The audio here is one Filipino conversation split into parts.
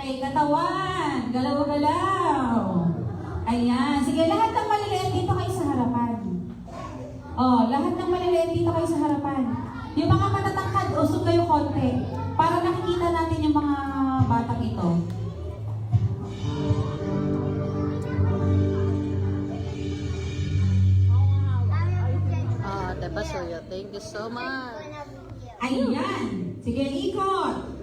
Okay, katawan. Galaw-galaw. Ayan. Sige, lahat ng maliliit dito kayo sa harapan. Oh, lahat ng maliliit dito kayo sa harapan. Yung mga matatangkad, usog kayo konti. Para nakikita natin yung mga batang ito. Diba, Soya? Thank you so much. Ayan. Sige, ikot.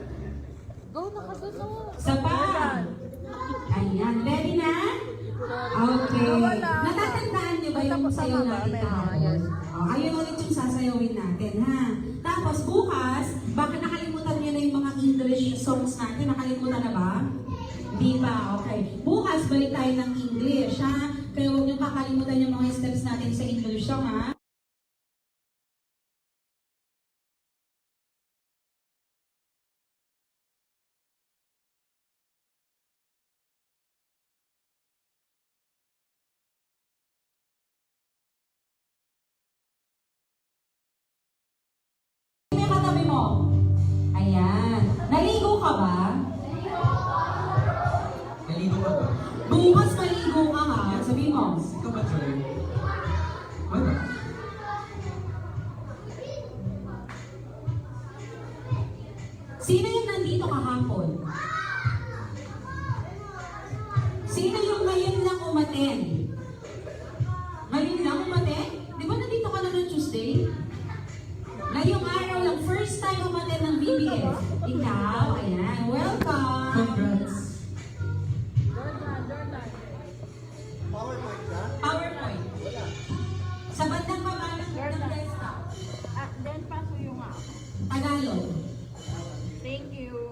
Go, nakasunod. Sapat. Ayan. Ready na? Okay. Natatandaan niyo ba yung sayaw natin kahapon? Ayun ulit yung sasayawin natin, ha? Tapos bukas, baka nakalimutan niyo na yung mga English songs natin. Nakalimutan na ba? Di ba? Okay. Bukas, balik tayo ng English, ha? Kaya huwag niyo kakalimutan yung mga steps natin sa English song, ha? Katabi mo. Ayan. Naligo ka ba? Naligo ka ba? Bukas maligo ka ha. Sabi mo. Ikaw ba, Joy? Wala. Sino yung nandito kahapon? Sino yung ngayon lang umaten? Ngayon lang umaten? Di ba nandito ka na ng Tuesday? Ngayong araw lang, first time umaten ng BBF. Ikaw, ayan. Welcome! Congrats. PowerPoint. Sa bandang baba ng desktop. Then paso yung Tagalog. Thank you.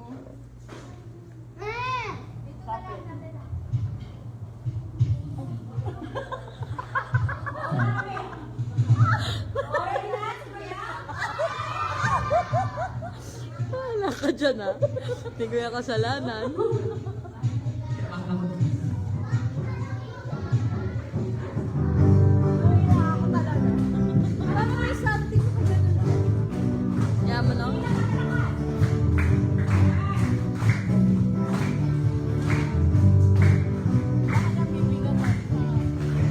Wala ka dyan, ha? Hindi ko yung kasalanan. Parang may something ko ganun. Yaman, no?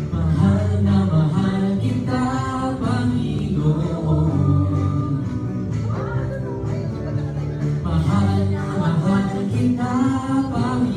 Mahal na mahal kita, Panginoon. Mahal na mahal kita, Panginoon.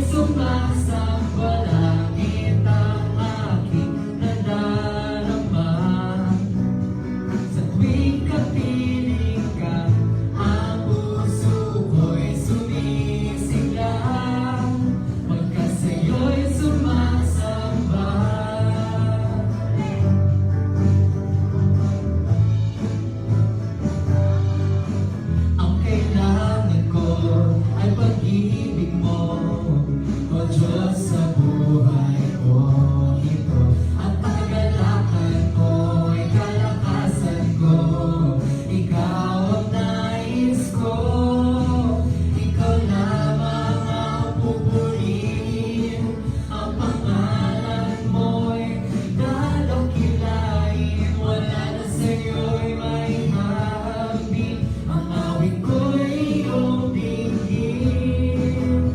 sumasamba, langit ang aking nadarama. Sa tuwing kapiling ka, ang puso ko'y sumisigla, pagkasayo'y sumasamba. Ang kailangan ko ay pag-ibig mo, O Diyos, sa buhay ko ito. At kagalakan ko ay kalakasan ko, ikaw ang nais ko. Ikaw lamang ang pupurihin, ang pangalan mo'y dadakilain. Wala na sa'yo'y may hambing, ang awit ko'y iyong dinggin.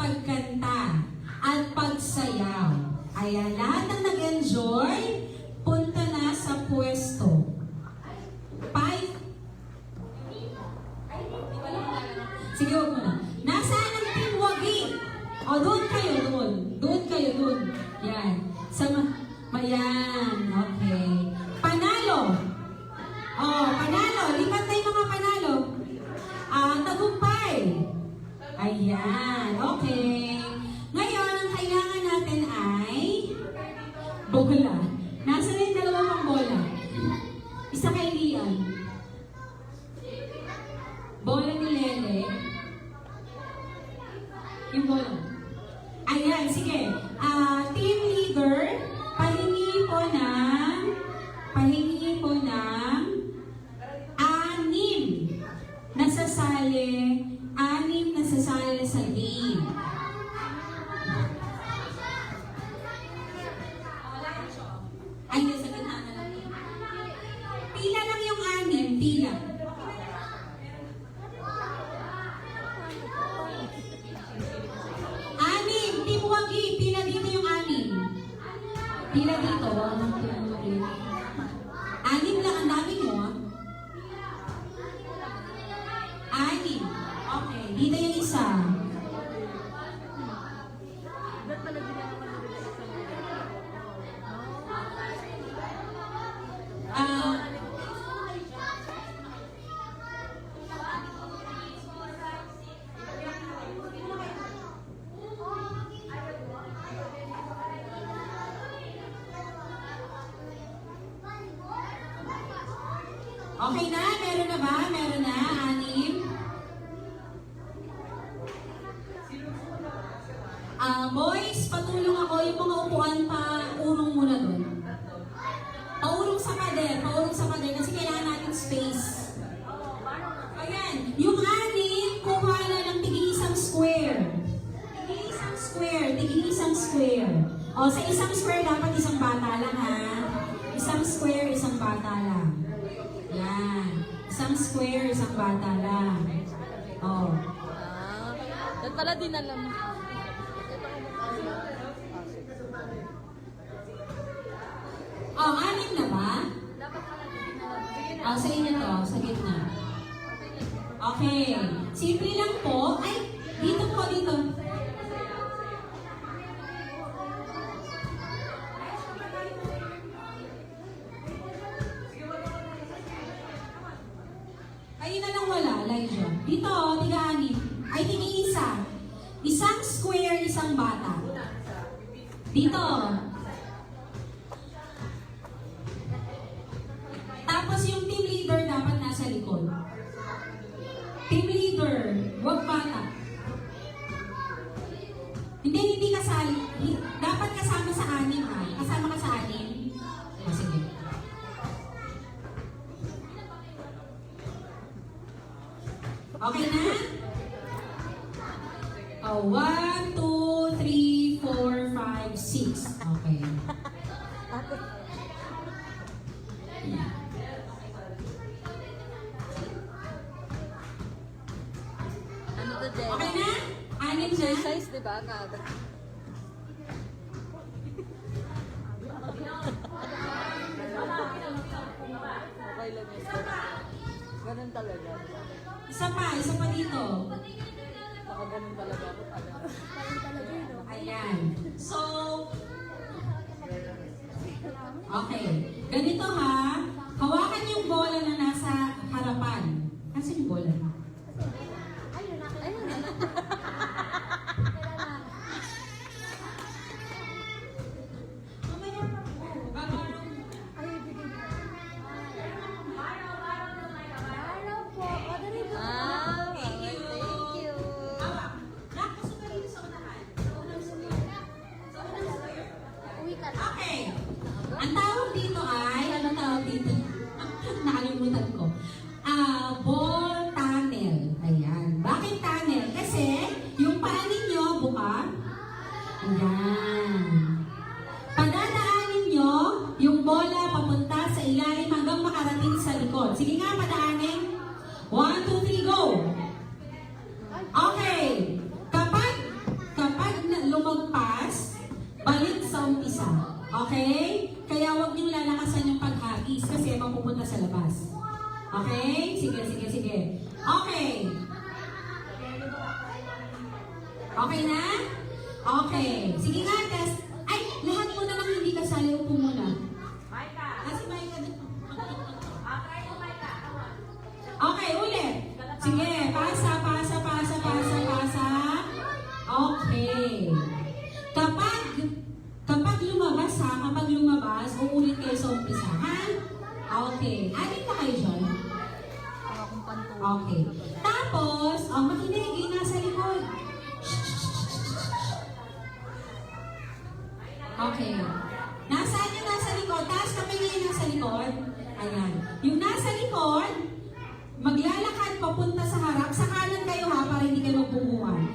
pagkanta at pagsayaw. Ayan, lahat ng nag-enjoy, punta na sa pwesto. Sige, huwag mo na. Nasaan ang Team Wagi? O, doon kayo, doon. Doon kayo, doon. Yan. Yan. Okay. Panalo. O, panalo. Lipat na yung mga panalo. Tagumpay. Ayan. Okay. Ngayon, ang kailangan natin ay bola. Nasaan yung dalawa pang bola? Isa kay Lian. Bola ni Lele. Yung bola. Ayan, sige. Team leader, pahingi po ng 6 nasasali sa game. Ay, nasa gitna na lang. Pila lang yung 6, pila. Team Wagi, pila dito yung 6. Pila dito, wala nang pinamuli. 6 lang, ang dami mo, ah. 6. Okay, dito yung isa. Okay na? Meron na ba? Meron na? 6? Boys, patulong ako. Yung mga upuan pa, urong muna doon. Paurong sa pader. Kasi kailangan natin space. Ayan. Yung 6, kuha na ng tig-isang square. Tig-isang square. O, sa isang square, dapat isang bata lang, ha? Isang square, isang bata lang. Yan. Isang square, isang bata lang. Oh. Ba't pala din alam mo? Oh, 6 na ba? Oh, sa inyo to, sa gitna. Okay. Simple lang po. Ay, dito po, dito. Ayun na lang wala, Elijah. Dito, tiga-6. Ay, tig-isa. Isang square, isang bata. Dito. Tapos yung team leader dapat nasa likod. Team leader, wag bata. Hindi kasali. Dapat kasama sa 6, ha? Kasama ka sa 6. O, sige. Okay na? Oh, 1, 2, 3, 4, 5, 6. Okay. Ano to, Jen? Okay na? 6 na? Exercise, di ba? Kada. Okay lang yun. Ganun talaga. Isa pa dito. Baka ganun talaga ako pala. Ayan. So, okay. Ganito, ha. Hawakan yung bola na nasa harapan. Kasi yung bola. Ayun na. Mamaya pa po. Bago Ah, Thank you. thank you. Nak, gusto ka dito sa unahan. Sa unang square. Okay. Ang tawag dito ay, anong tawag dito? Nakalimutan ko. Ball tunnel. Ayan. Bakit tunnel? Kasi, yung paa ninyo, buka. Ayan. Padadaanin nyo yung bola papunta sa ilalim hanggang makarating sa likod. Sige nga, padaanin. 1, 2, 3, go! Okay. Kapag mag-umpisa. Okay? Kaya huwag niyong lalakasan yung paghagis kasi mapupunta sa labas. Okay? Sige, sige, sige. Okay. Okay na? Okay. Sige nga, test. Ay, lahat mo na lang hindi kasali. Upo muna. Si Maika. Okay, ulit. Sige, pasa, pasa, pasa, pasa, pasa. Okay. Kapag lumabas ha, kapag lumabas, uulit kayo sa umpisa, ha? Okay. Alin na kayo dyan? Akong pantuwa. Okay. Tapos, makinig, yung nasa likod. Okay. Nasaan yung nasa likod? Taas kamay niya yung nasa likod. Ayan. Yung nasa likod, maglalakad papunta sa harap. Sa kanan kayo ha, para hindi kayo magbubuhan.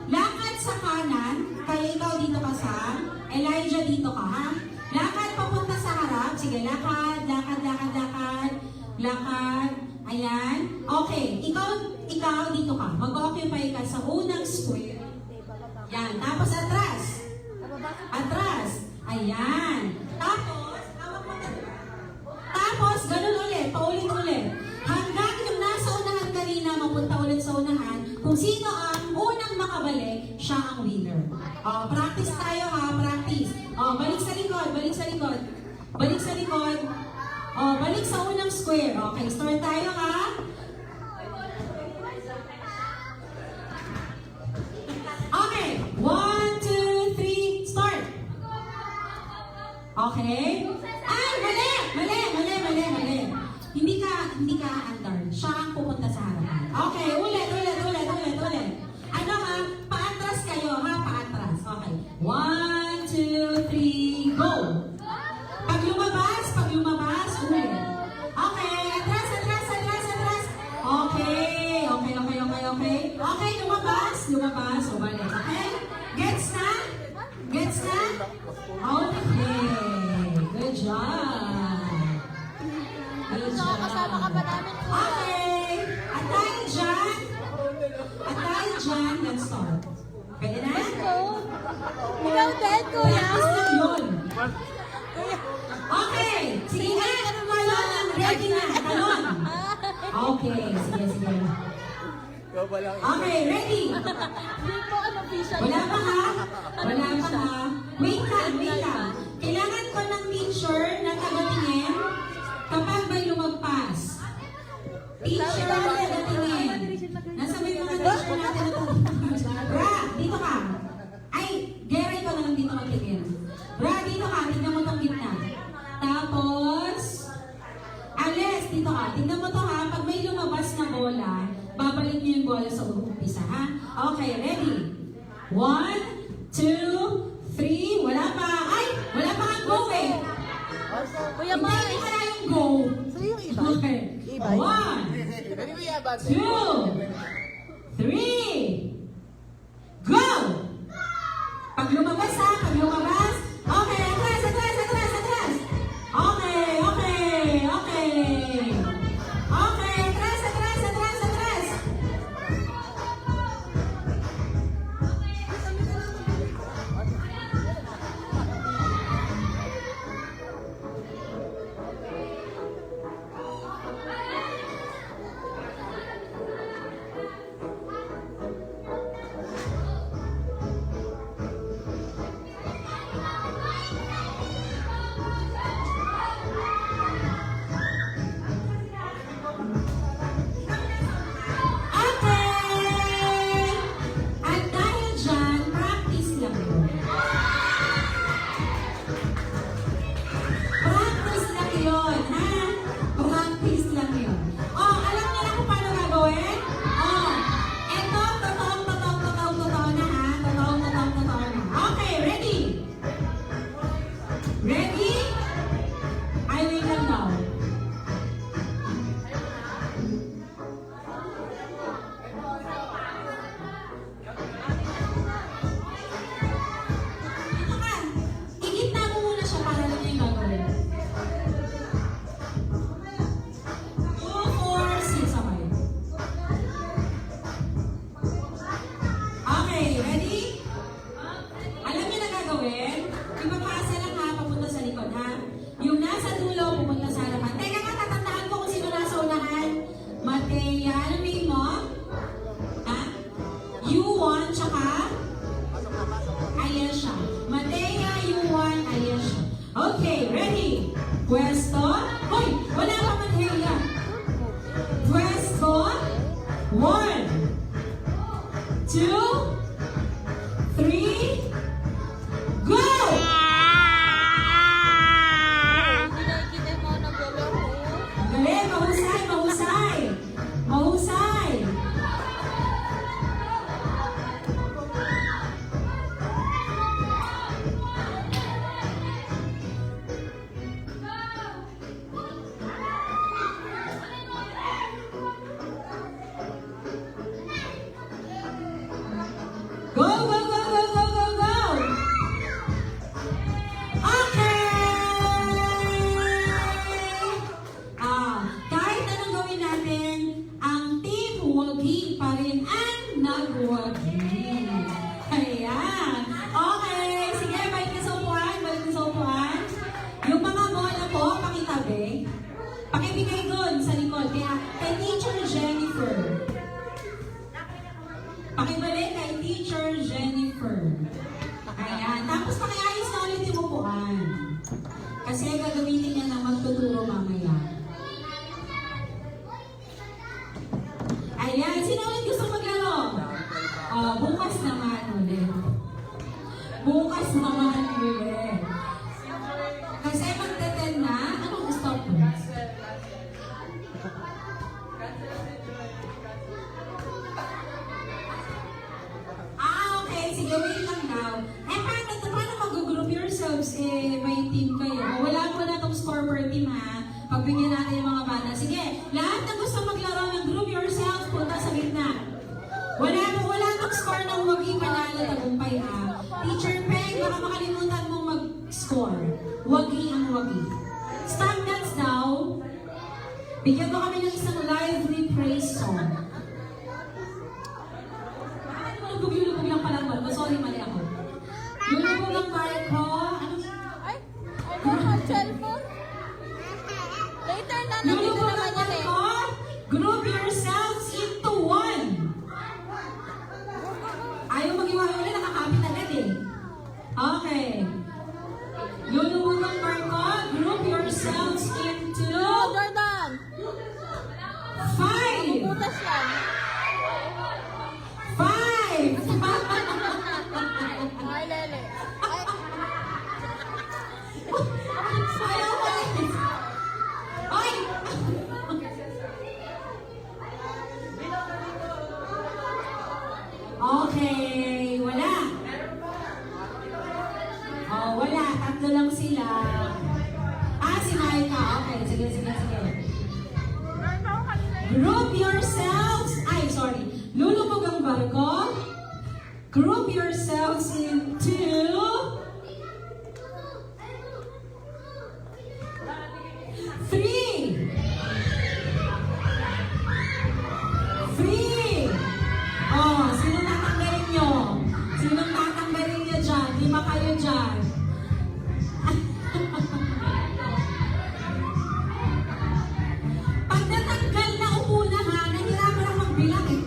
Lakad sa kanan, kaya ikaw dito ka sa Elijah dito ka ha. Lakad papunta sa harap. Sige, lakad, lakad, lakad, lakad. Lakad. Ayan. Okay. Ikaw dito ka. Mag-occupy ka sa unang square. Yan. Tapos atras. Atras. Ayan. Tapos, hawak mo na. Tapos, ganun ulit. Paulit-ulit. Hanggang yung nasa unahan kanina, mapunta ulit sa unahan. Kung sino ang unang makabalik, siya ang winner. Practice tayo ha. Practice. Balik sa likod. Balik sa likod. Balik sa likod. Balik sa unang square. Okay, start tayo ha. Okay. 1, 2, 3, start. Okay? Ay, mali! Mali, mali, mali, mali. Hindi ka andar. Siya ang pupunta sa harapan. Okay, ulit. Ano ha? Paatras kayo ha? Paatras. Okay. 1, 2, 3, go! Pag lumabas, ulit. Okay, atras. Okay. Okay, lumabas. Balik. Okay? Gets na? Okay. Good job. Kasama ka ba namin? Okay. At dahil dyan, let's start. Pwede na? Ikaw din, kuya. Practice lang yun. Okay. Sige na. Talon. Ready na. Talon. Okay. Sige. Okay, ready? Hindi ko ano official. Wala pa ha? Wait lang. Kailangan ko ng teacher na tagatingin kapag may lumagpas. Teacher na tagatingin. Nasa may mga teacher natin na tagatingin. Bra, dito ka. Ay, Geray ko na lang dito magtingin. Bra, dito ka. Tignan mo tong gitna. Tapos, Ales, dito ka. Tignan mo to ha. Pag may lumabas na bola, babalik niyo yung bola sa umpisa, ha? Okay, ready? 1, 2, 3, wala pa. Ay, wala pa kang go eh. Kuya Hindi Mike. ka na yung go. Okay. 1, 2, 3, go! Pag lumabas ha, Okay, atras. Okay, atras. Pwesto. Hoy, wala ka man Helia. Pwesto. 1, 2, 3, go! Hindi nakikita yung mga nagloloko. Galing, mahusay, mahusay. Mahusay. Go, go, go, go, go, go, go! Okay! Kahit anong gawin natin, ang team wagi pa rin ang nagwagi. Ayan. Okay, sige, balik na sa upuan, balik na sa upuan. Yung mga bola po, pakitabi. Pakibigay dun sa likod. Kaya, kay Teacher Jennifer. Pakibalik kay Teacher Jennifer. Ayan. Tapos pakiayos na ulit yung upuan. Kasi gagamitin niya ng magtuturo mamaya. Ayan. Sino ulit gusto maglaro? Bukas naman ulit. Bukas naman ulit. Kasi magte-10 na. Anong stop mo? Okay. Sige, wait lang daw. Paano mag-group yourselves? May team kayo. Wala mo na itong score per team, ha? Pagbigyan natin yung mga bata. Sige, lahat na gusto maglaro ng group yourselves, punta sa gitna. Wala itong score ng wagi panalo tagumpay, ha? Teacher Peg, baka makalimutan mong mag-score. Wagi ang wagi. Stop dance daw. Bigyan mo kami ng isang lively praise song. Lubog-lubog lang pala ko. Sorry, mali ako. Lubog lang pala ko. Ay, mga cellphone. Later na, nandito Lubog naman lang yan eh. ko. Group yourselves into one. Ayaw mag-iwahiwalay, nakakapit agad eh. Okay. Lulubog ang barko. Group yourselves into Oh, Jordan! 5. Butas yan. 5. Ay, lele. Ay, Ayaw ko eh. Ay! Okay, wala. Oh, wala. Tatlo lang sila. Si Maika. Okay, sige, sige, sige. Group yourselves. Ay, sorry. Lulubog ang barko. Group yourselves into 3. 3. Oh, sino tatanggalin nyo? Sino tatanggalin nyo dyan? 5 kayo dyan. Pag natanggal na, upo na ha. Nahirapan lang magbilang eh.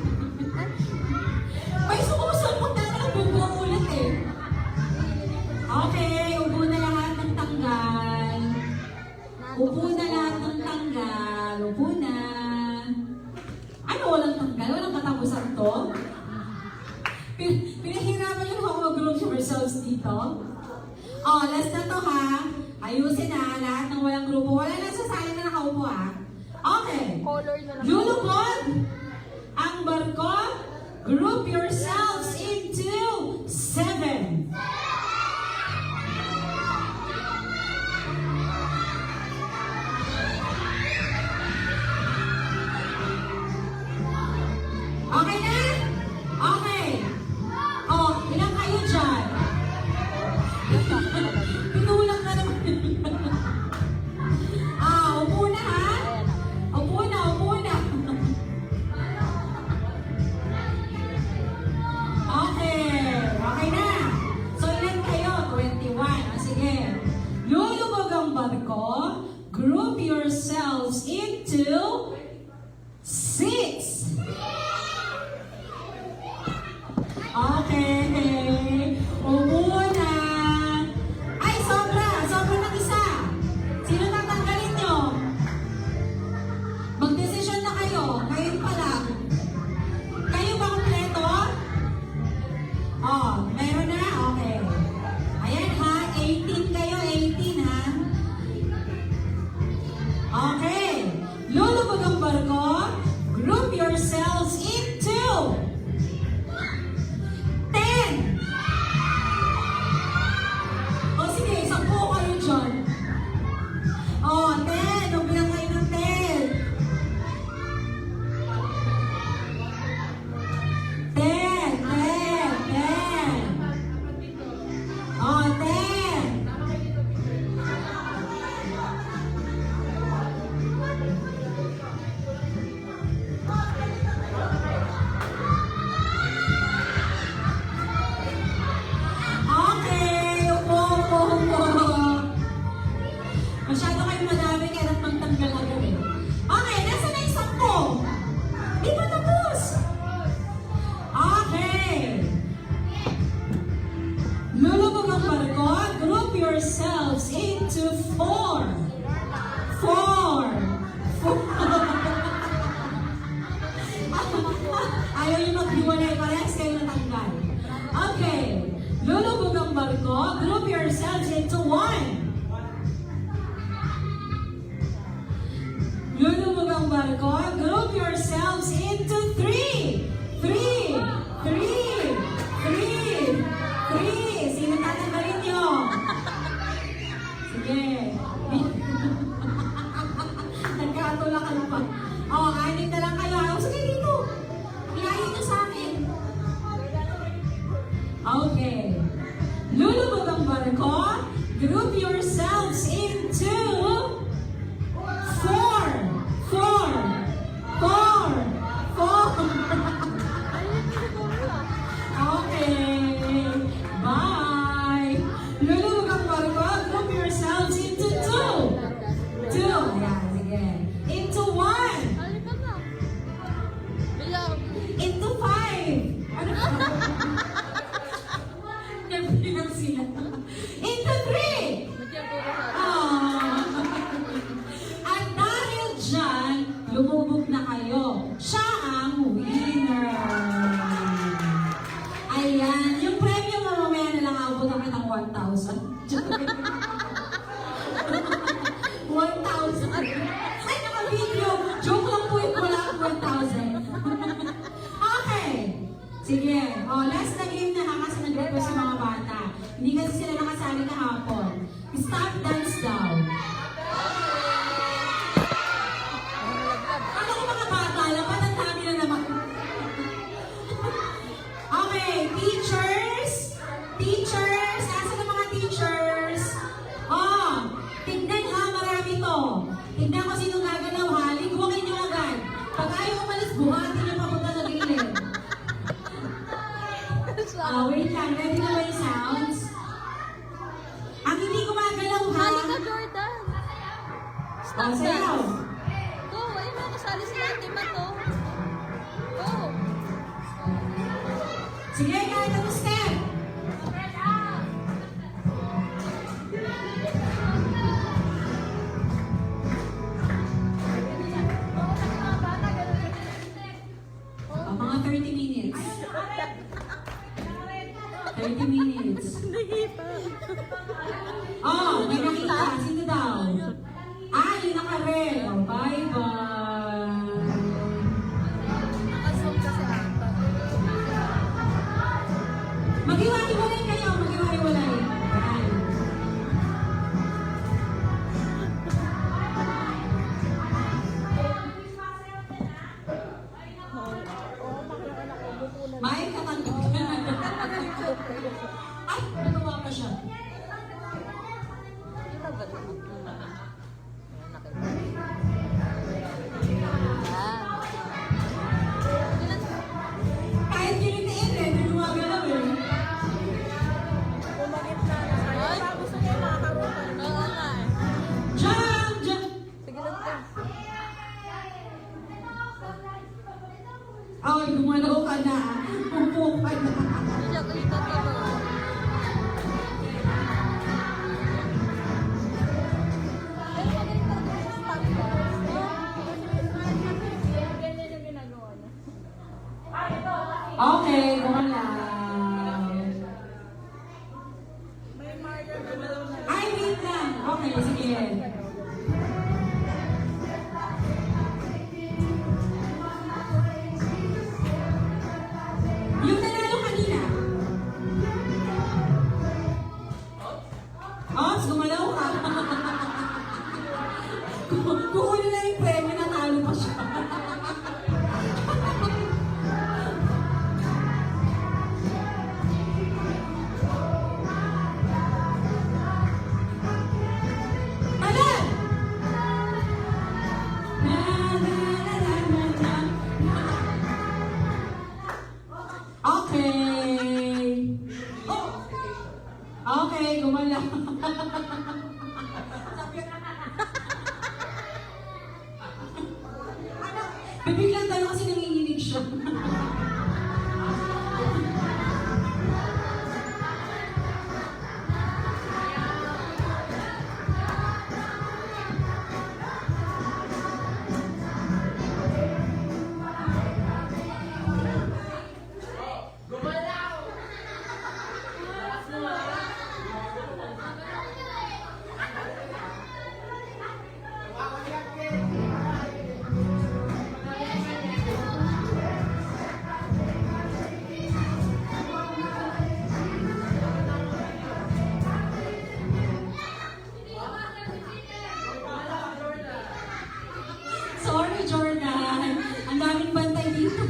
May sumusunod na lang bubuo ulit eh. Okay, upo na lahat ng tanggal. Upo na lahat ng tanggal. Upo na. Ano walang tanggal? Walang katapusan to? Pinahirapan yung ako mag-group yourselves dito. Oh, last na to ha. Ayusin na lahat ng walang grupo. Wala na sasali na nakaupo ha. Okay. color na lang. Lulubog ang barko. Group yourselves into 7. Okay na? Okay. Oh, ilang kayo dyan? Pinulak na naman. Upo na ha? Upo na, upo na. meron na? Okay. Ayan ha, 18 kayo, 18 ha. Okay. Lulubog ang barko. Group yourselves into 10. O sige, 10 kayo dyan. O, 10. Ubilang kayo ng 10. 10. 10. 10. O, 10. Okay, upo. Masyado kayo madami kaya nagtanggal agad eh. Okay, nasa na yung 10? Di pa tapos. Okay. Lulubog ang barko. Group yourselves into 4. 4. Ayaw yung maghiwalay parehas kayo natanggal. Okay. Lulubog ang barko. Group yourselves into 1. Lulubog ang barko. Group yourselves into 3. 3. 3. 3. 3. Sino tatanggalin nyo? Sige. Nagkatulakan pa. O, kainin na lang kayo. O, sige dito. Ilahin nyo sa akin. Okay. Lulubog ang barko. Group yourselves into 4. 4. 4. 4. Okay. Bye. Lulubog ang barko. Group yourselves into 2. 2. Ayan, sige. Into 1. Halika na. Bilang. Into 5. Ano ba? Nabilang sila. Into 3. Nagyan po ko sa At dahil dyan, lumubog na kayo. Siya ang winner. Ayan. Yung premyo mo mamaya na lang abot ang kitang 1,000. 1,000. Ay, naka-video. Joke lang po yung wala ang 1,000. Okay. Sige. O, last na game na ha kasi nag-request yung mga bata. Hindi kasi sila nakasali kahapon. Stop dance daw. Ano ko mga bata? Lapat ang dami na naman. Okay, teachers. Teachers. Nasa na mga teachers? Oh, tignan ha, marami to. Tignan ko sino gagalaw ha. Ligwakin nyo agad. Pag ayaw umalis, buhatin nyo papunta sa gilid. Wait lang. Ready na ba yung sounds? Ang hindi gumagalaw ha. Halika, Jordan. Stop Sayaw. dance. Go, ayun mo, kasali sila ang team to. Go. Sige, kahit ano step. Mga 30 minutes. 30 minutes. Oh, may nakita. Sino daw? Ah, yung naka-red. Oh, bye-bye. Nakasong kasi ata. Maghiwalay kayo. Maghiwalay. Yan. May katangkot ka na. Ay, nagawa pa siya. Kita ba ito? Kahit ginitiin eh, hindi gumagalaw eh. Rachel. Yung nanalo kanina. Ops, gumalaw ka. Kukunin na yung premyo, natalo pa siya. Alam! Na, na, na, na, na, na. Okay. Oh. Okay, gumalaw. Bibiglang tayo kasi nanginginig siya. Sorry, Jordan. Ang daming bantay dito.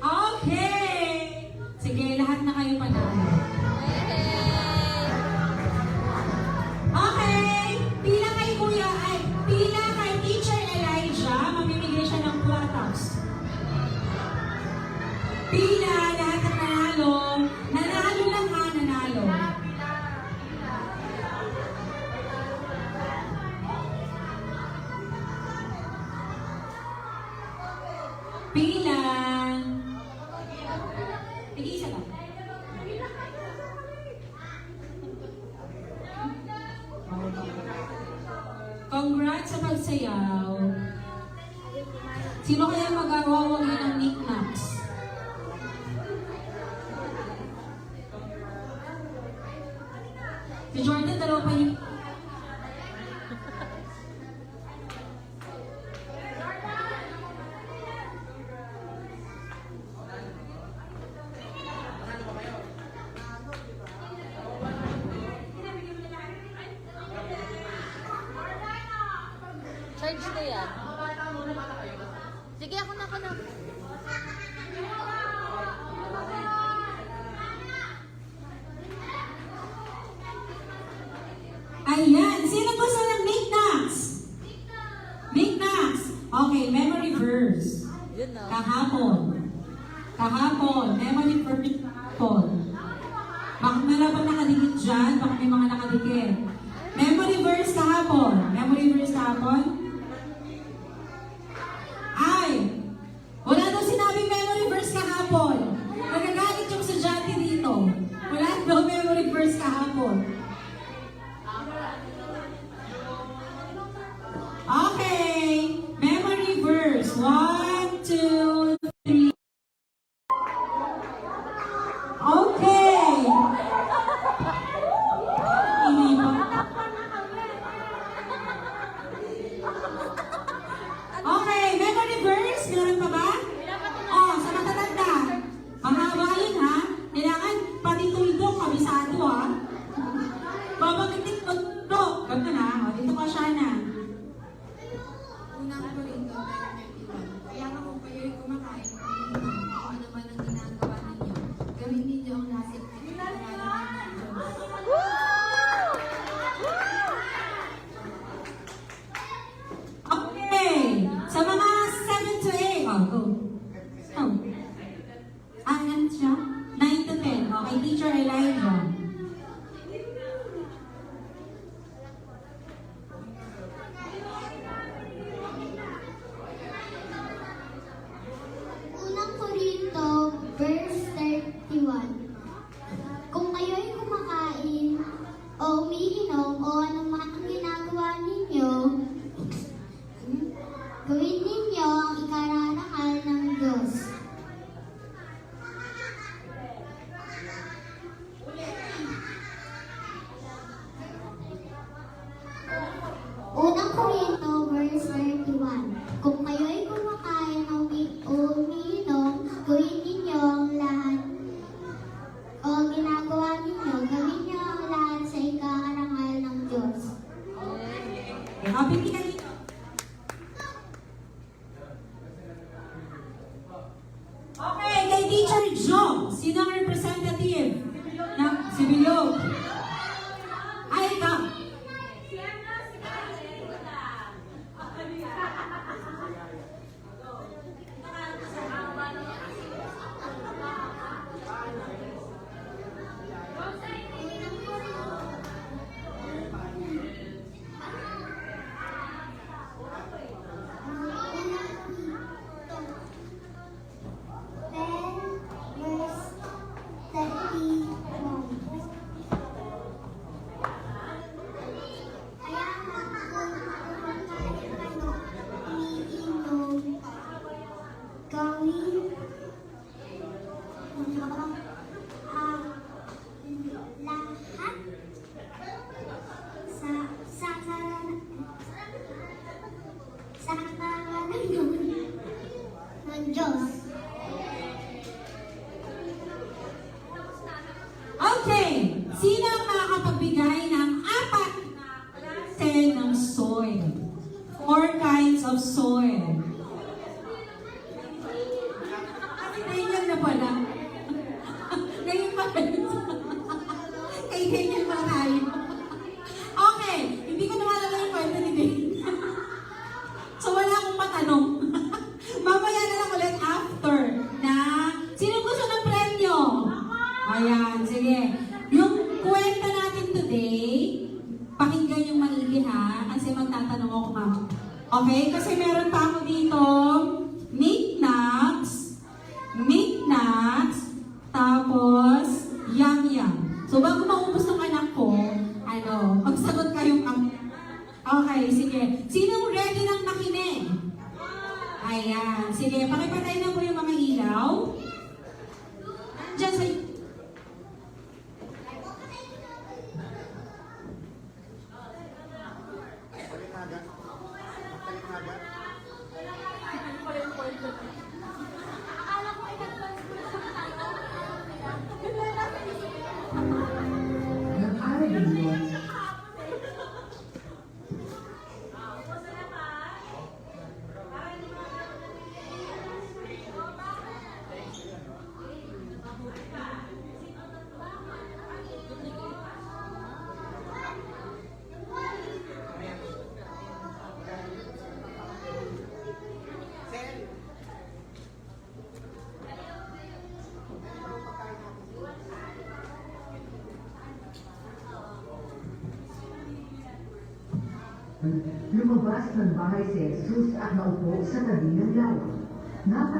Okay! Sige, lahat na kayo panalo. Okay! Pila kay Kuya, ay, pila kay Teacher Elijah, mamimigay siya ng platters. Pila, lahat na nanalo. Nanalo lang ha, nanalo. Pila. Tig-isa lang. Congrats sa pagsayaw. Sino kaya mag-awawagi ng knickknacks? Si Jordan, dalawa pa yung... Charge na yan. Sige, ako na. Ayan! Sino gusto ng knickknacks? Knickknacks! Okay, memory verse. Yun na. Kahapon, memory verse kahapon. Baka malaban nakadikit dyan, baka may mga nakadikit. Memory verse kahapon. Ay! Wala daw sinabing memory verse kahapon. Nagagalit yung estudyante dito. Wala daw memory verse kahapon. Okay. Memory verse. 1, 2, 3. Okay. Hindi ba? Okay, memory verse. Meron pa ba? Oh, sa matatanda. Mahaba yun ha. Kailangan pati tuldok, kabisado ha. Babagitin tuldok. Ganun na. O, dito ka siya na. Unang Korinto 9:31. Kaya nga kung kayo'y kumakain, kung ano naman ang ginagawa ninyo, gawin ninyo ang nasa pinagkakalaman ng Diyos. Okay. Sa mga 7 to 8. Oh, Diyos. Okay, sino ang makakapagbigay ng 4 na klase ng soil? 4 kinds of soil. Ganyan na pala. Ngayon pa kay ganyan pa tayo. Okay, hindi ko namalala yung kwento ni Dane. So wala akong matanong. Mamaya na lang ulit after na sino gusto ng premyo? Ayan, sige. Yung kwento natin today, pakinggan yung maigi ha, kasi magtatanong ako ma'am. Okay, kasi meron pa ako dito knickknacks, tapos yum-yum. So bago maubos ng anak ko, magsagot kayong okay, sige. Sinong ready ng makinig? Ayan, sige. Pakipatay na po yung mga ilaw. Nandiyan sa... Lumabas ng bahay si Jesus at naupo sa tabi ng lawa. Nang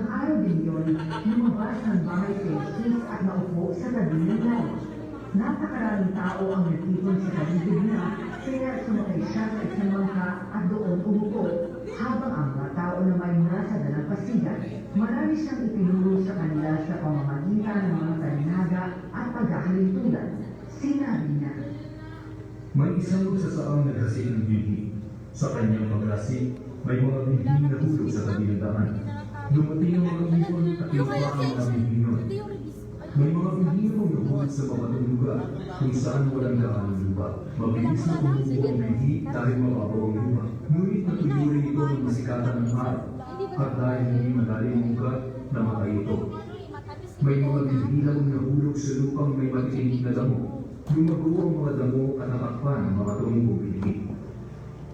araw din yun, lumabas ng bahay si Jesus at naupo sa tabi ng lawa. Napakaraming tao ang nagtipon sa paligid niya, kaya sumakay siya sa isang bangka at doon umupo. Habang ang mga tao na may nasa dalampasigan, marami siyang itinuro sa kanila sa pamamagitan ng mga talinaga at pagkakalintunan. Sinabi niya, may isang magsasaang naghasi ng binhi. Sa kanyang paglasik, may mga binhi na hulog sa tabi ng daan. Dumating ang mga ibon at kinuha ang mga binhi nun. May mga binhi na hulog sa mabatong lugar kung saan walang daan ng lupa. Mabilis na tumubo ang binhi dahil mababaw ang lupa. Ngunit natuloy ito ng masikatan ng araw at dahil hindi madaling ang ugat na makaito. May mga binhi lamang nahulog sa lupang may matiinig na damo. Lumago ang mga damo at nakakpan ang mga tumubong binhi.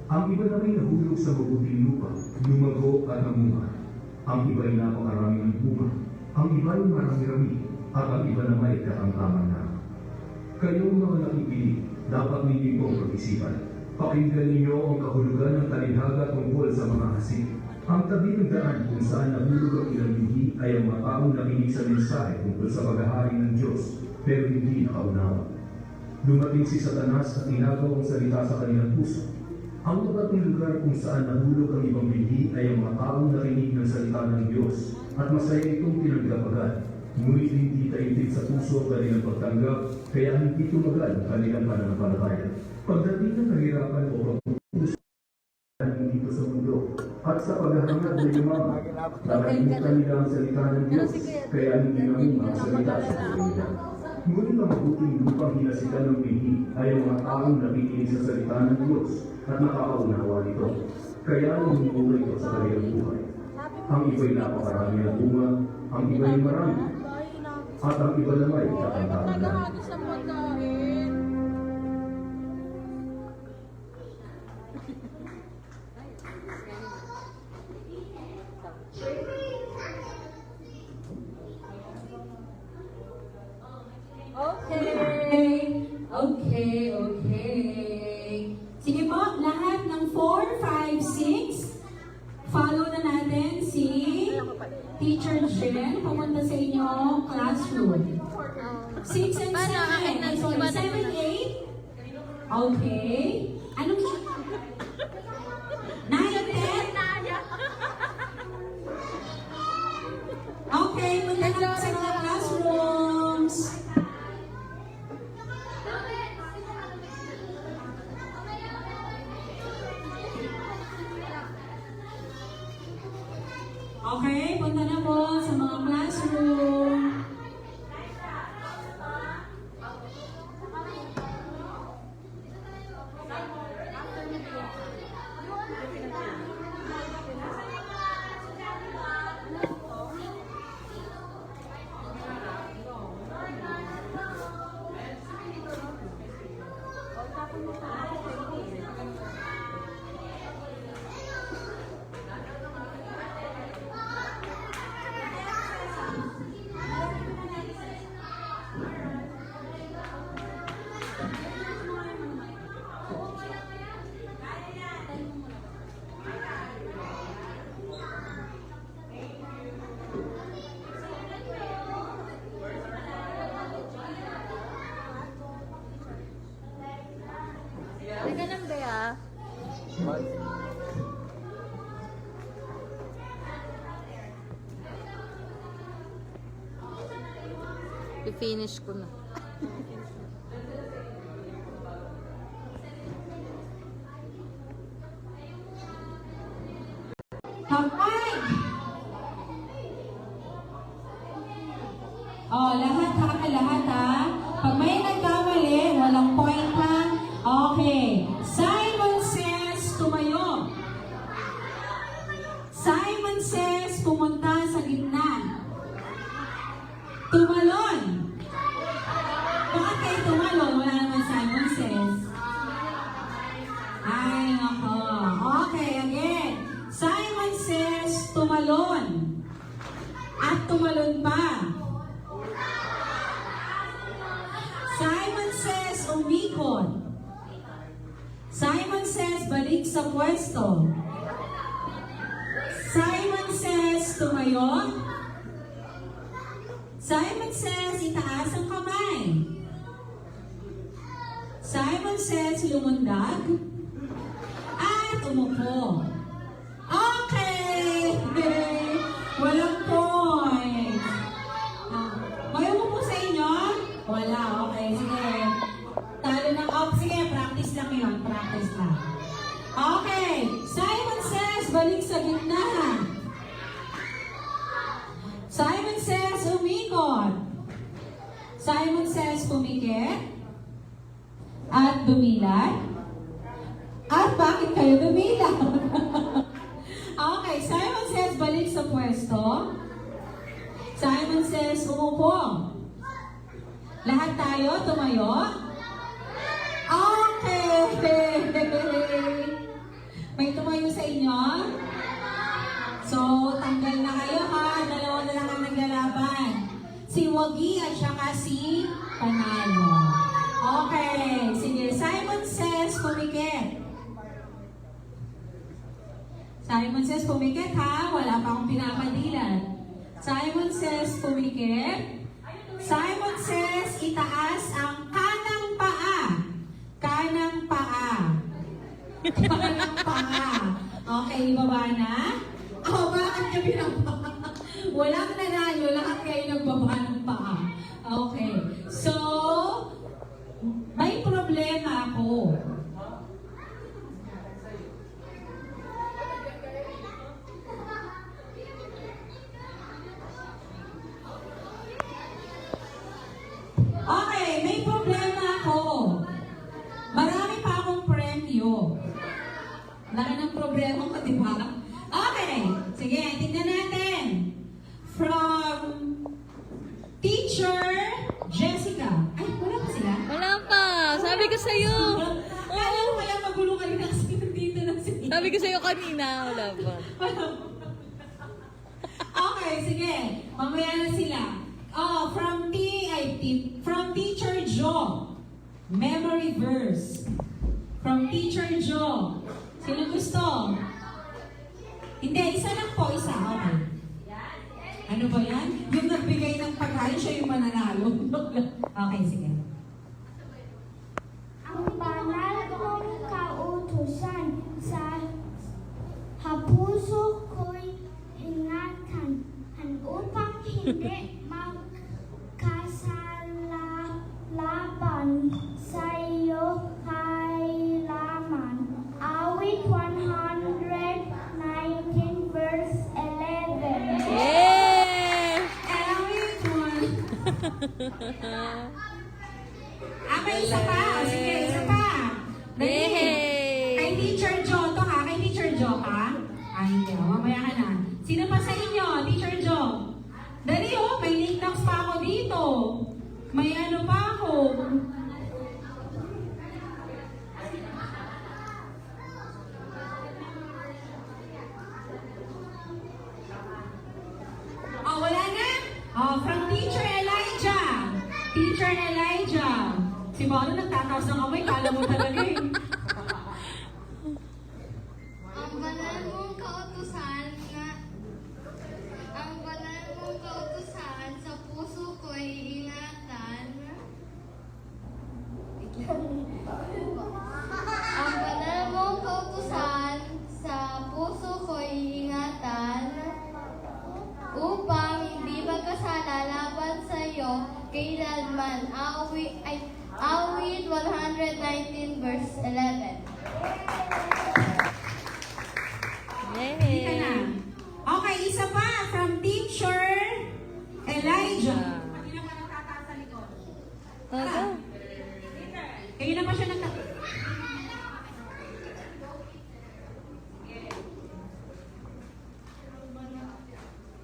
Ang iba na rin nahulog sa mabuting lupa, lumago at namunga. Ang iba ay napakarami ng bunga. Ang iba ay marami-rami, at ang iba na may katamtaman na. Kayong mga nakikinig, dapat ninyo pong pag-isipan. Pakinggan ninyo ang kahulugan ng talihhaga tungkol sa mga hasik. Ang tabi ng daan kung saan nahulog ang ilang binhi ay ang mga taong nakinig sa mensahe tungkol sa paghahari ng Diyos, pero hindi nakaunawa. Dumating si Satanas at inagaw ang salita sa kanilang puso. Ang mabatong lugar kung saan nahulog ang ibang binhi ay ang mga taong nakinig ng salita ng Diyos at masaya itong tinagdapagan. Ngunit hindi taintig sa puso ang kanilang pagtanggap, kaya hindi tumagal ang kanilang pananampalataya. Pagdating ng kahirapan o pagpupuso dito sa mundo at sa paghahangad na yumaman, nakalimutan nila ang salita ng Diyos, kaya hindi namin ang salita sa buhay nila. Ngunit ang mabuting lupang hinasikan ng binhi ay ang mga taong nakikinig sa salita ng Diyos at nakakaunawa nito. Kaya namumula ito sa kanilang buhay. Ang iba'y napakarami ng bunga, ang iba'y marami, at ang iba naman ay katantaran lang. Sa pagkain. Okay. Sige po, lahat ng 4, 5, 6. Follow na natin si Teacher Jen pumunta sa inyong classroom. 6 and 7. Sorry, 7, 8. Okay. Anong 9 and 10? Okay, punta na sa mga classrooms. Teka lang, Bea. I-finish ko na. Hangay! Oh, lahat ha. Pag may nagkamali, walang point ha. Okay. Simon says, tumayo. Simon says, pumunta sa gitna. Tumalon. Bakit kayo tumalon? Wala naman Simon says. Ay, nako. Okay, again. Simon says, tumalon. At tumalon pa. Simon says, umikot. Simon says, balik sa pwesto. Simon says, tumayo. Simon says, itaas ang kamay. Simon says, lumundag. At umupo. Okay! Walang point. May umupo sa inyo? Wala. Okay, sige. Talo ng off. Sige, practice lang yun. Practice lang. Okay. Simon says, balik sa gitna. Simon says, umikot. Simon says, pumikit. At dumilat. At bakit kayo dumilat? Okay, Simon says, balik sa pwesto. Simon says, umupo. Lahat tayo, tumayo. Okay. May tumayo sa inyo? So, tanggal na kayo ha. Dalawa na lang ang naglalaban. Si Wagi at saka si Panalo. Okay. Sige, Simon says, pumikit. Simon says, pumikit ha. Wala pa akong pinapadilan. Simon says, pumikit. Simon says, itaas ang kanang paa. Kanang paa. Kanang paa. Okay, ibaba na. Oh, bakit niya binaba? Walang nanalo, lahat kayo nagbaba ng paa. Okay. So, may problema ako. Okay, may problema ako. Marami pa akong premyo. Laki ng problema ko, di ba? Okay, sige, tignan natin. From Teacher Jessica. Ay, wala pa sila? Wala pa. Sabi ko sa'yo. Kala ko kaya magulo ka rin kasi dito na sila. Sabi ko sa'yo kanina. Wala pa. Okay, sige. Mamaya na sila. Oh, from Teacher Jo. Memory verse. From Teacher Jo. Sino gusto? Hindi, isa lang po. Isa. Okay. Ano ba yan? Yung nagbigay ng pagkain, siya yung mananalo. Okay, sige. Ang banal kong kautusan sa hapuso ko'y ingatan upang hindi magkasalaban sa iyo kailanman. Awit 119 verse 11. Yay! Everyone. May isa pa. O, sige, isa pa. Dali. Yay! Kay Teacher Jo to ha. Kay Teacher Jo ka? Ay, hindi. Mamaya ka na. Sino pa sa inyo? Teacher Jo. Dali oh. May Mara nagtataas ng kamay, kala mo talaga eh. Ang banal mong kautusan na ang banal mong kautusan sa puso ko'y ingatan. Ang banal mong kautusan sa puso ko'y ingatan upang hindi magkasala laban sa iyo kailanman. Awit 119 verse 11. Hindi ka na. Yay! Okay, isa pa from Teacher Elijah. Kanina pa nagtataas sa likod. Go. Kayo na pa siya nagtataas.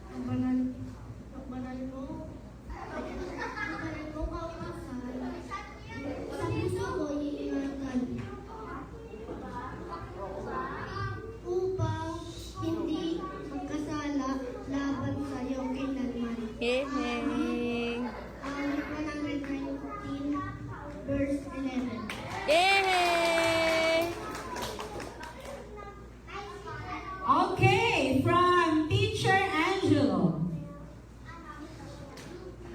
Ang banal mo kautusan sa puso ko'y ingatan upang hindi magkasala laban sa iyo kailanman. Yay! Awit 119 verse 11. Yay! Okay, from Teacher Angelo.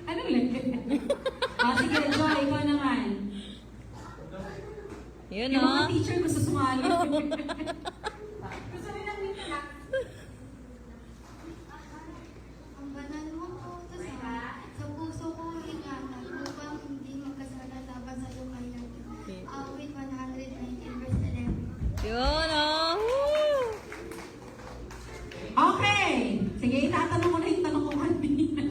Anong lagay? Sige, Joy, ikaw naman. Yun Yung mga o. teacher gusto sumali. Ang banal mo kautusan sa puso ko ingatan upang hindi magkasala laban sa iyo kailanman. Awit 119 verse 11. Yun o. Woo! Okay. Sige, itatanong ko na yung tanong ko kanina.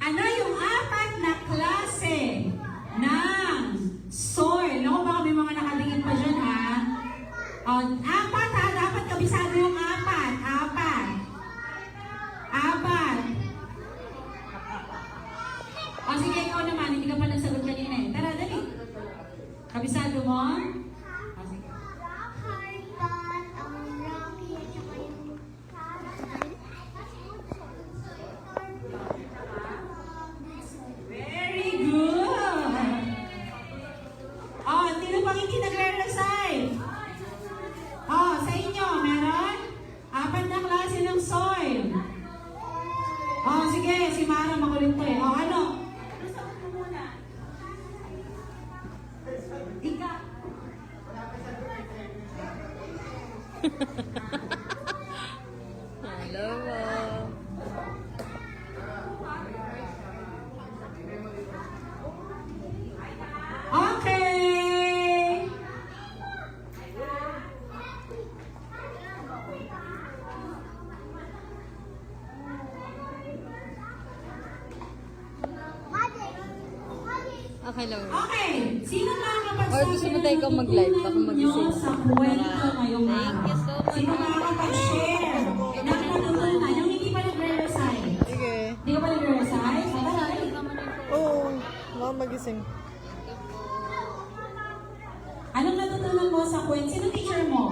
Ano yung apat na klase ng soil? Naku, baka may mga nakatingin pa dyan, ha? Apat, ha? Dapat kabisado yung apat. Apat. Sige, ikaw naman. Hindi ka pa nagsagot kanina, eh. Tara, dali. Kabisado mo? Sige. Haritan ang rocky at saka yung Very good! Sino pang hindi nagre-recite? Sa inyo, meron? Apat na klase ng soil. Sige, si Mara makulit to eh. Ano? Gusto mo muna. Ika. Hello po. Okay! Okay lang. Okay, sino nakakapag-share Or gusto mo tayo ikaw mag-live? Ako mag-isip. sa kwento ngayong Thank araw? you so much. Sino nakakapag-share ng natutunan? Yung hindi pa nagre-recite. Sige. Hindi ka pa nagre-recite? Oo. Mga magising. Anong natutunan mo sa kwento? Sino teacher mo?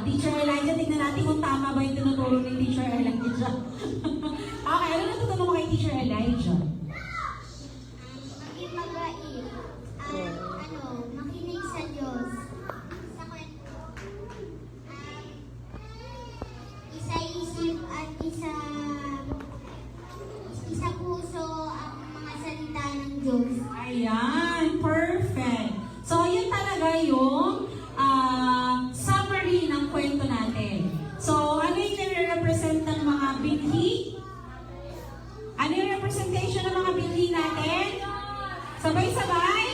Teacher Elijah, tignan natin kung tama ba yung tinuturo ni Teacher Elijah. Okay, ano natutunan mo kay Teacher Elijah? maging mabait at makinig sa Diyos. Isa-isip at isa puso ang mga salita ng Diyos. Ayan, perfect. So, yun talaga yung summary ng kwento natin. So, ano yung nire-represent ng mga binhi? Ano yung representation ng mga binhi natin? Sabay-sabay?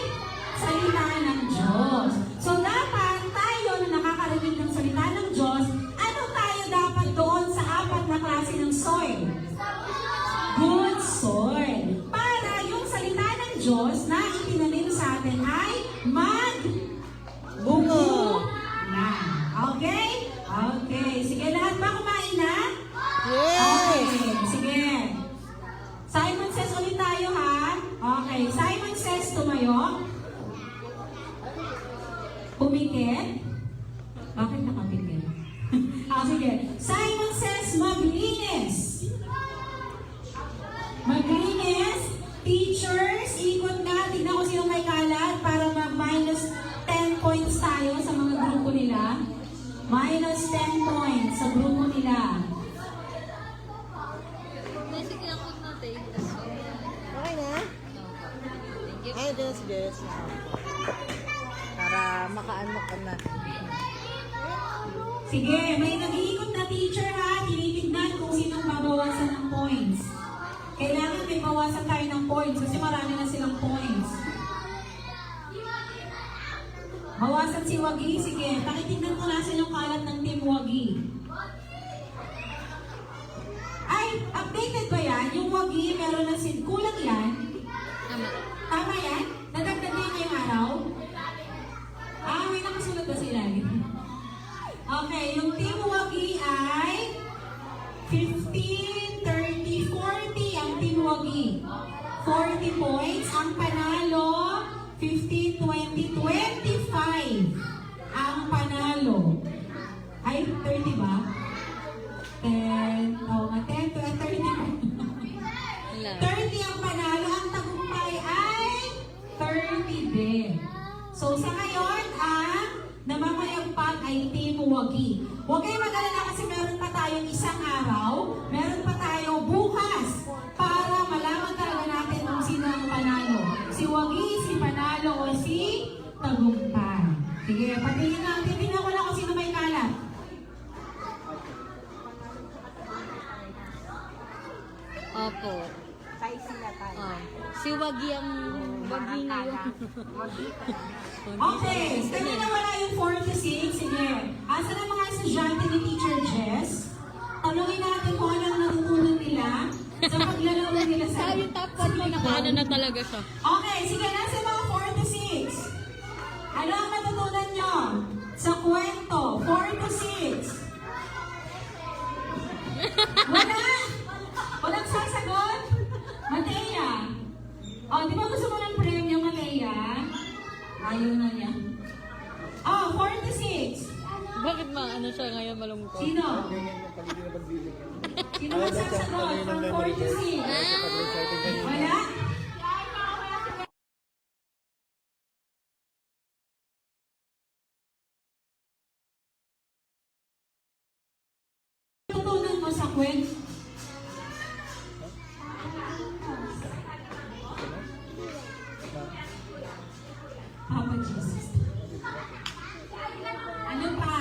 Salita ng Diyos. So, dapat tayo na nakakarinig ng salita ng Diyos, ano tayo dapat doon sa apat na klase ng soil? Good soil. Para yung salita ng Diyos na itinanim sa atin ay magbunga na. Okay? Okay. Sige, lahat ba kumain na? Okay. Sige. Simon says ulit tayo, ha? Okay. Simon says tumayo. Pumikit. Bakit nakapikit? Sige. Simon says maglinis. Maglinis. Teachers, ikot na. Tignan ko sino may Minus 10 points sa grupo nila. Sige, kinakot natin. Okay na? Thank you. Ay, that's good. Para makaano ka na. Sige, may nag-iikot na teacher ha. Tinitignan kung sinong babawasan ng points. Kailangan may bawasan tayo ng points kasi marami na silang points. Bawasan si Wagi. Sige, pakitignan ko nasan yung kalat ng Team Wagi. Ay, updated ba yan? Yung Wagi, meron na kulang yan? Tama. Tama yan? Nadagdag din ngayong araw? Ah, may nakasunod ba sila? Okay, yung Team Wagi ay 15, 30, 40 ang Team Wagi. 40 points. Ang panalo, 15, 20, 25 ang panalo. Ay, 30 ba? 10, oh, 10 to 30. Wala. 30 ang panalo. Ang tagumpay ay 30 din. So, sa ngayon, ang namamayagpag ay Team Wagi. Huwag kayong mag-alala kasi meron pa tayong isang araw, meron pa tayo bukas para malaman talaga natin kung sino ang panalo. Si Wagi, si Panalo o si Tagumpay. Sige, patingin natin. Tingnan ko lang kung sino may kalat. Opo. Si Wagi ang Wagi ngayon. Okay, kanina wala yung 4 to 6. Sige, asa na mga estudyante ni Teacher Jess? Tanungin natin kung anong natutunan nila sa paglalaro nila sa Sabi yung top 1 mo, nakaano na talaga siya. Okay, sige, nasa mga 4 to 6. Ano ang natutunan nyo sa kwento? 4 to 6. Wala! Walang sasagot? Matea. Oh, di ba gusto mo ng premyo, Matea? Ayaw na niya. Oh, 4 to 6. Bakit ano siya ngayon malungkot? Sino? Sino magsasagot from 4 to 6? Wala? Tutunan mo sa kwento. Papa Jesus. Ano pa?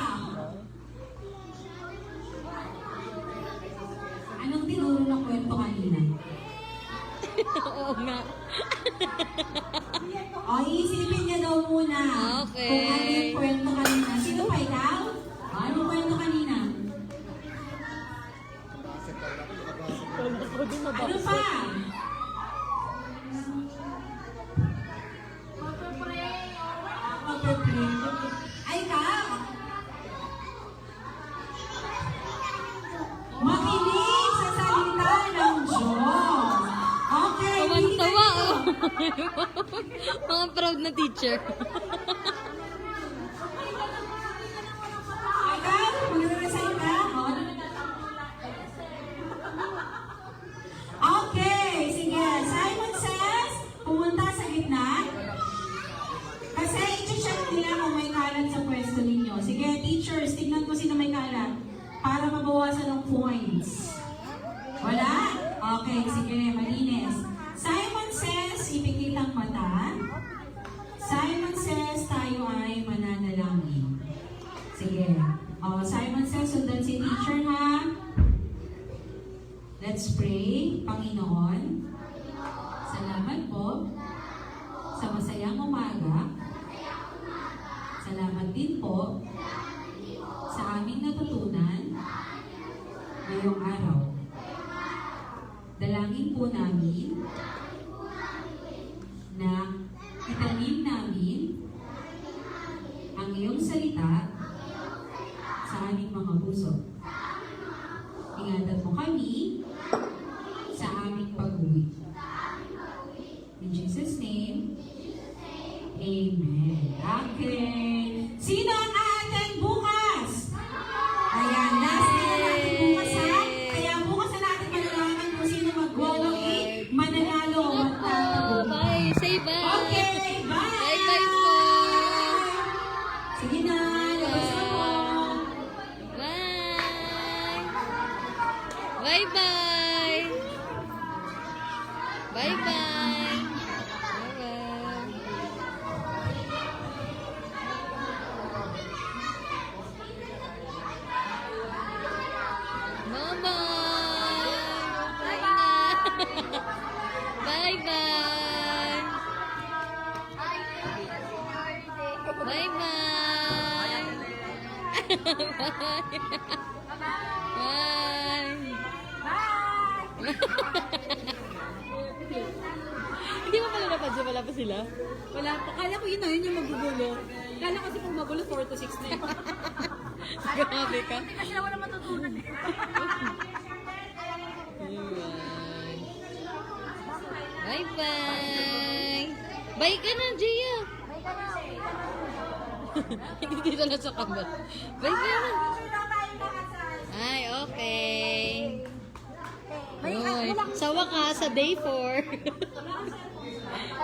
Anong tinuro ng kwento kanina? Oo nga. O, iisipin niya daw muna. Okay. Kung ano yung kwento kanina. Sino pa ikaw? O, anong kwento kanina? Ano pa? Magpe-pray. Ay, ikaw? Makinig sa salita ng Diyos. Okay. hindi Tawa-tawa. kayo- Mga proud na teacher. Ikaw? Magre-resign ka? O, okay, sige. Simon says, pumunta sa gitna. Kasi i-check nila kung may kalat sa pwesto ninyo. Sige, teachers, tignan ko sino may kalat para mabawasan ng points. Wala? Okay, sige, malinis. Simon says, ipikit ang mata. Simon says, tayo ay mananalangin. Sige. Simon says, sundan si teacher ha. Let's pray. Panginoon, salamat po sa masayang umaga. Salamat din po sa aming natutunan ngayong araw. Dalangin po namin na itanim namin ang iyong salita sa aming mga puso. Ingatan mo kami sa aming pag-uwi. In Jesus' name, Amen. Okay. Sino ang aattend bukas? Ayan, last day na natin bukas ha. Kaya bukas na natin malalaman kung sino mag-walk-in, mananalo o magtatagumpay. Bye. Say bye. Okay, bye! Bye-bye po. Sige na, labas na po. Bye-bye. Bye. Hindi mo pala napansin, wala pa sila? Wala pa. Kala ko yun na yun yung magugulo. Kala ko kasi pag magulo, 4 to 6 na yun. Grabe ka. Kasi sila wala matutunan eh. Bye-bye. Bye ka na, Gia. Hindi dito na sa kamera. Bye ka na. Ay, okay. Oy, sa wakas, sa day 4.